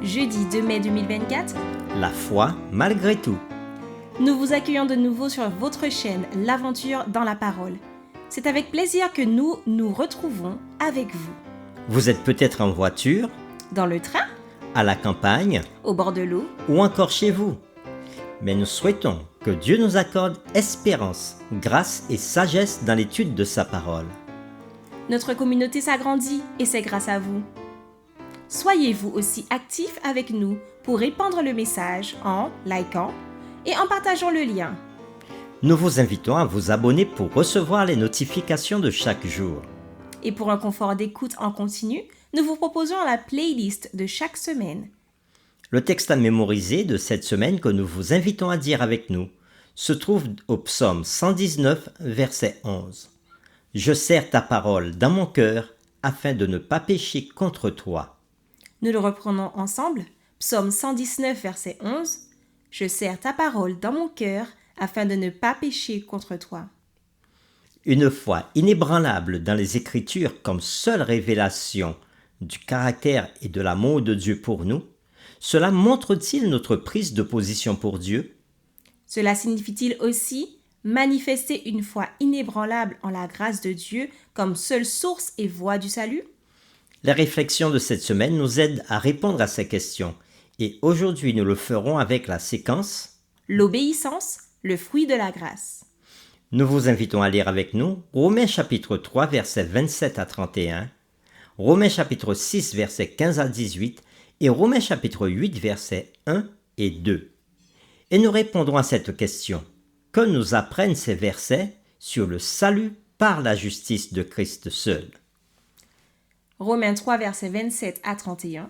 jeudi 2 mai 2024. La foi malgré tout. Nous vous accueillons de nouveau sur votre chaîne L'Aventure dans la Parole. C'est avec plaisir que nous nous retrouvons avec vous. Vous êtes peut-être en voiture, Dans le train, à la campagne au bord de l'eau, ou encore chez vous. Mais nous souhaitons que Dieu nous accorde espérance, grâce et sagesse dans l'étude de sa parole. notre communauté s'agrandit et c'est grâce à vous. Soyez vous aussi actifs avec nous pour répandre le message en likant et en partageant le lien. Nous vous invitons à vous abonner pour recevoir les notifications de chaque jour. Et pour un confort d'écoute en continu, nous vous proposons la playlist de chaque semaine. Le texte à mémoriser de cette semaine que nous vous invitons à dire avec nous se trouve au psaume 119, verset 11. « Je serre ta parole dans mon cœur afin de ne pas pécher contre toi. » Nous le reprenons ensemble. Psaume 119, verset 11. « Je serre ta parole dans mon cœur afin de ne pas pécher contre toi. » Une foi inébranlable dans les Écritures comme seule révélation du caractère et de l'amour de Dieu pour nous, cela montre-t-il notre prise de position pour Dieu? Cela signifie-t-il aussi manifester une foi inébranlable en la grâce de Dieu comme seule source et voie du salut? Les réflexions de cette semaine nous aident à répondre à ces questions et aujourd'hui nous le ferons avec la séquence L'obéissance, le fruit de la grâce. Nous vous invitons à lire avec nous Romains chapitre 3 versets 27 à 31, Romains chapitre 6 versets 15 à 18 et Romains chapitre 8 versets 1 et 2. Et nous répondrons à cette question. Que nous apprennent ces versets sur le salut par la justice de Christ seul? Romains 3, versets 27 à 31.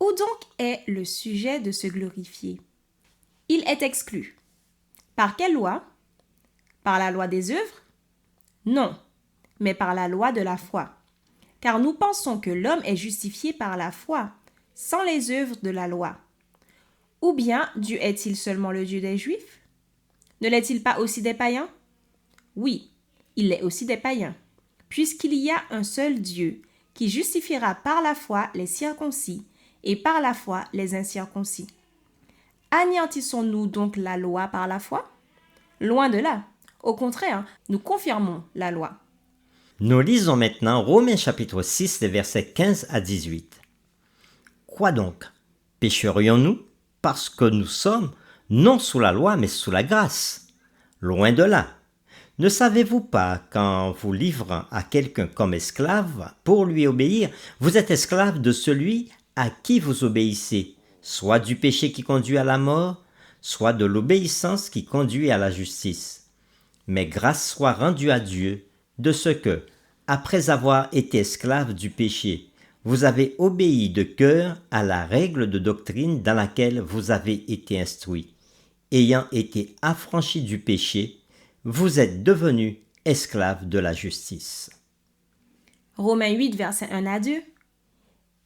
Où donc est le sujet de se glorifier? Il est exclu. Par quelle loi? Par la loi des œuvres? Non, mais par la loi de la foi. Car nous pensons que l'homme est justifié par la foi, sans les œuvres de la loi. Ou bien Dieu est-il seulement le Dieu des Juifs? Ne l'est-il pas aussi des païens? Oui, il l'est aussi des païens, puisqu'il y a un seul Dieu qui justifiera par la foi les circoncis et par la foi les incirconcis. Anéantissons-nous donc la loi par la foi? Loin de là. Au contraire, nous confirmons la loi. Nous lisons maintenant Romains chapitre 6, les versets 15 à 18. Quoi donc? Pécherions-nous parce que nous sommes non sous la loi mais sous la grâce? Loin de là. Ne savez-vous pas qu'en vous livrant à quelqu'un comme esclave pour lui obéir, vous êtes esclave de celui à qui vous obéissez, soit du péché qui conduit à la mort, soit de l'obéissance qui conduit à la justice. Mais grâce soit rendue à Dieu de ce que, après avoir été esclave du péché, vous avez obéi de cœur à la règle de doctrine dans laquelle vous avez été instruits. Ayant été affranchis du péché, vous êtes devenus esclaves de la justice. Romains 8, versets 1 à 2.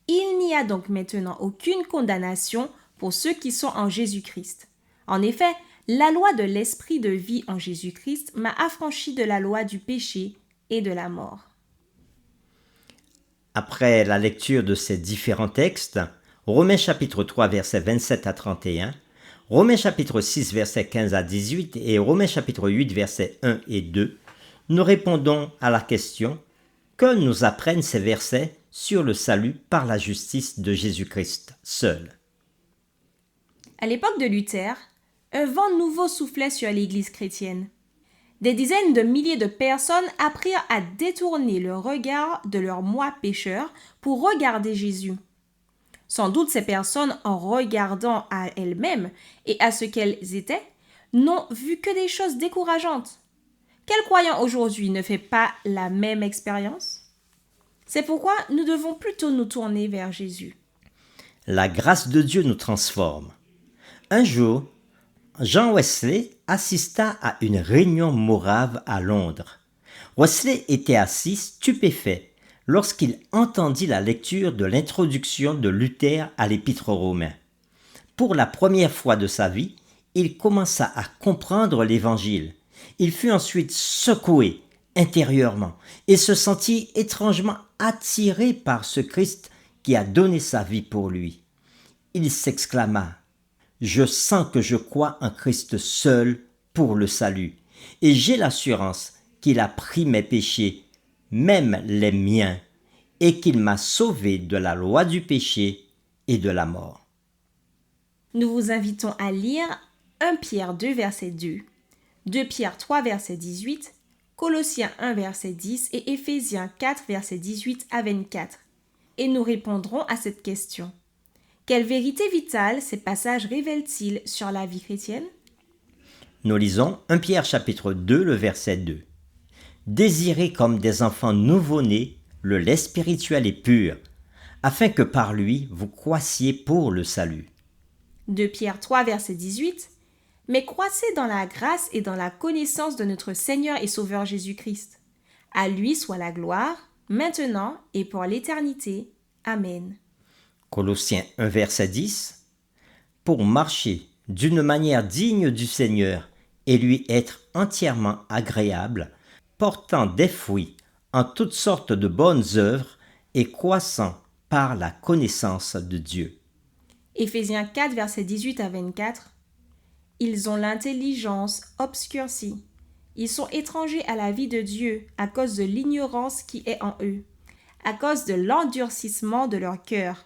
Il n'y a donc maintenant aucune condamnation pour ceux qui sont en Jésus-Christ. En effet, la loi de l'esprit de vie en Jésus-Christ m'a affranchi de la loi du péché et de la mort. Après la lecture de ces différents textes, Romains chapitre 3 versets 27 à 31, Romains chapitre 6 versets 15 à 18 et Romains chapitre 8 versets 1 et 2, nous répondons à la question que nous apprennent ces versets sur le salut par la justice de Jésus-Christ seul. À l'époque de Luther, un vent nouveau soufflait sur l'Église chrétienne. Des dizaines de milliers de personnes apprirent à détourner le regard de leur moi pécheur pour regarder Jésus. Sans doute ces personnes, en regardant à elles-mêmes et à ce qu'elles étaient, n'ont vu que des choses décourageantes. Quel croyant aujourd'hui ne fait pas la même expérience? C'est pourquoi nous devons plutôt nous tourner vers Jésus. La grâce de Dieu nous transforme. Un jour, Jean Wesley assista à une réunion morave à Londres. Wesley était assis stupéfait lorsqu'il entendit la lecture de l'introduction de Luther à l'Épître aux Romains. Pour la première fois de sa vie, il commença à comprendre l'Évangile. Il fut ensuite secoué intérieurement et se sentit étrangement attiré par ce Christ qui a donné sa vie pour lui. il s'exclama: « Je sens que je crois en Christ seul pour le salut, et j'ai l'assurance qu'il a pris mes péchés, même les miens, et qu'il m'a sauvé de la loi du péché et de la mort. » Nous vous invitons à lire 1 Pierre 2, verset 2, 2 Pierre 3, verset 18, Colossiens 1, verset 10 et Éphésiens 4, verset 18 à 24. Et nous répondrons à cette question. Quelle vérité vitale ces passages révèlent-ils sur la vie chrétienne? Nous lisons 1 Pierre chapitre 2, le verset 2. « Désirez comme des enfants nouveau-nés le lait spirituel et pur, afin que par lui vous croissiez pour le salut. » 2 Pierre 3, verset 18. Mais croissez dans la grâce et dans la connaissance de notre Seigneur et Sauveur Jésus-Christ. À lui soit la gloire, maintenant et pour l'éternité. Amen. Colossiens 1, verset 10. « Pour marcher d'une manière digne du Seigneur et lui être entièrement agréable, portant des fruits en toutes sortes de bonnes œuvres et croissant par la connaissance de Dieu. » Éphésiens 4, verset 18 à 24. Ils ont l'intelligence obscurcie. Ils sont étrangers à la vie de Dieu à cause de l'ignorance qui est en eux, à cause de l'endurcissement de leur cœur.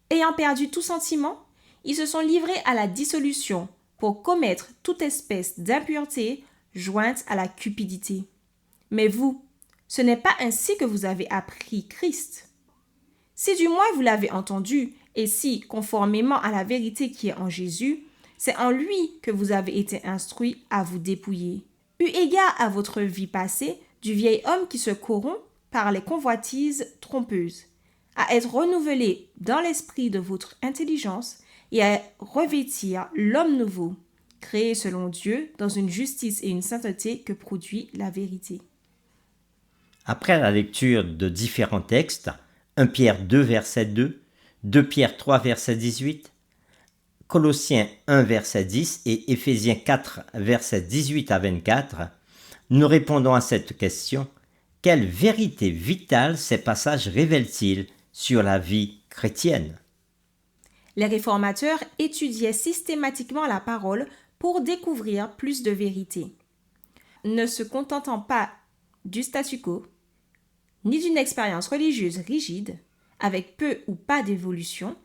Ayant perdu tout sentiment, ils se sont livrés à la dissolution pour commettre toute espèce d'impureté jointe à la cupidité. Mais vous, ce n'est pas ainsi que vous avez appris Christ. Si du moins vous l'avez entendu, et si, conformément à la vérité qui est en Jésus, c'est en lui que vous avez été instruits à vous dépouiller. Eu égard à votre vie passée, du vieil homme qui se corrompt par les convoitises trompeuses, à être renouvelé dans l'esprit de votre intelligence et à revêtir l'homme nouveau, créé selon Dieu dans une justice et une sainteté que produit la vérité. Après la lecture de différents textes, 1 Pierre 2, verset 2, 2 Pierre 3, verset 18, Colossiens 1, verset 10 et Éphésiens 4, verset 18 à 24, nous répondons à cette question: quelle vérité vitale ces passages révèlent-ils sur la vie chrétienne? Les réformateurs étudiaient systématiquement la parole pour découvrir plus de vérité. Ne se contentant pas du statu quo, ni d'une expérience religieuse rigide, avec peu ou pas d'évolution,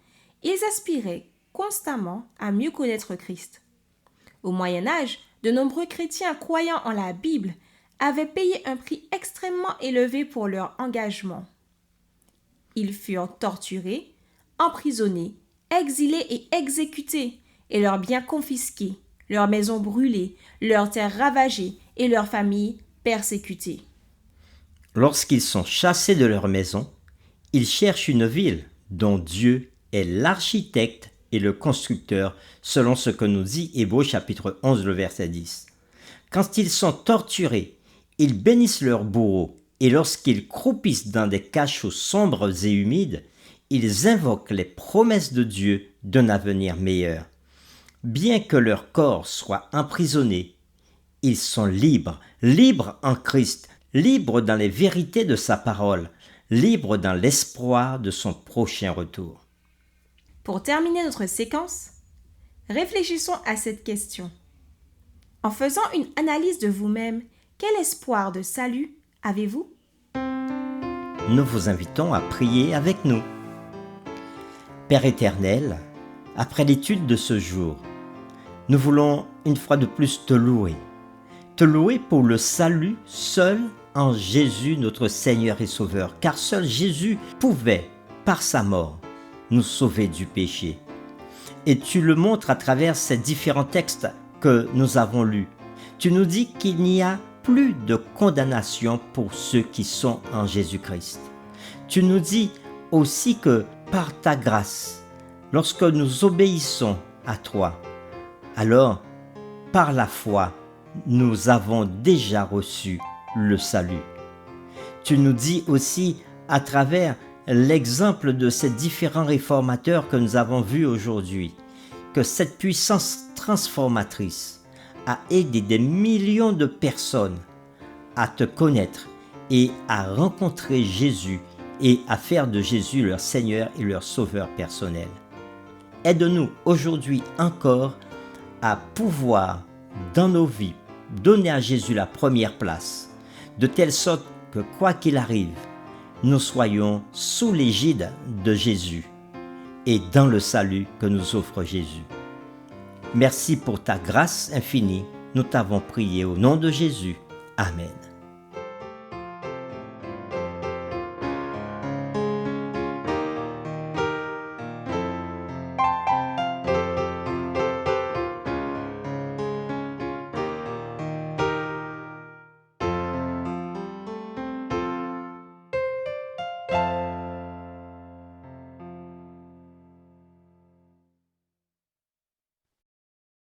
ils aspiraient constamment à mieux connaître Christ. Au Moyen Âge, de nombreux chrétiens croyant en la Bible avaient payé un prix extrêmement élevé pour leur engagement. Ils furent torturés, emprisonnés, exilés et exécutés, et leurs biens confisqués, leurs maisons brûlées, leurs terres ravagées et leurs familles persécutées. Lorsqu'ils sont chassés de leur maison, ils cherchent une ville dont Dieu est l'architecte et le constructeur, selon ce que nous dit Hébreux chapitre 11, le verset 10. Quand ils sont torturés, ils bénissent leurs bourreaux, et lorsqu'ils croupissent dans des cachots sombres et humides, ils invoquent les promesses de Dieu d'un avenir meilleur. Bien que leur corps soit emprisonné, ils sont libres, libres en Christ, libres dans les vérités de sa parole, libres dans l'espoir de son prochain retour. Pour terminer notre séquence, réfléchissons à cette question. En faisant une analyse de vous-même, quel espoir de salut avez-vous? Nous vous invitons à prier avec nous. Père éternel, après l'étude de ce jour, nous voulons une fois de plus te louer pour le salut seul en Jésus notre Seigneur et Sauveur, car seul Jésus pouvait, par sa mort, nous sauver du péché. Et tu le montres à travers ces différents textes que nous avons lus. Tu nous dis qu'il n'y a plus de condamnation pour ceux qui sont en Jésus-Christ. Tu nous dis aussi que par ta grâce, lorsque nous obéissons à toi, alors par la foi, nous avons déjà reçu le salut. Tu nous dis aussi à travers l'exemple de ces différents réformateurs que nous avons vus aujourd'hui, que cette puissance transformatrice a aidé des millions de personnes à te connaître et à rencontrer Jésus et à faire de Jésus leur Seigneur et leur Sauveur personnel. aide-nous aujourd'hui encore à pouvoir, dans nos vies, donner à Jésus la première place, de telle sorte que quoi qu'il arrive, nous soyons sous l'égide de Jésus et dans le salut que nous offre Jésus. Merci pour ta grâce infinie. Nous t'avons prié au nom de Jésus. Amen.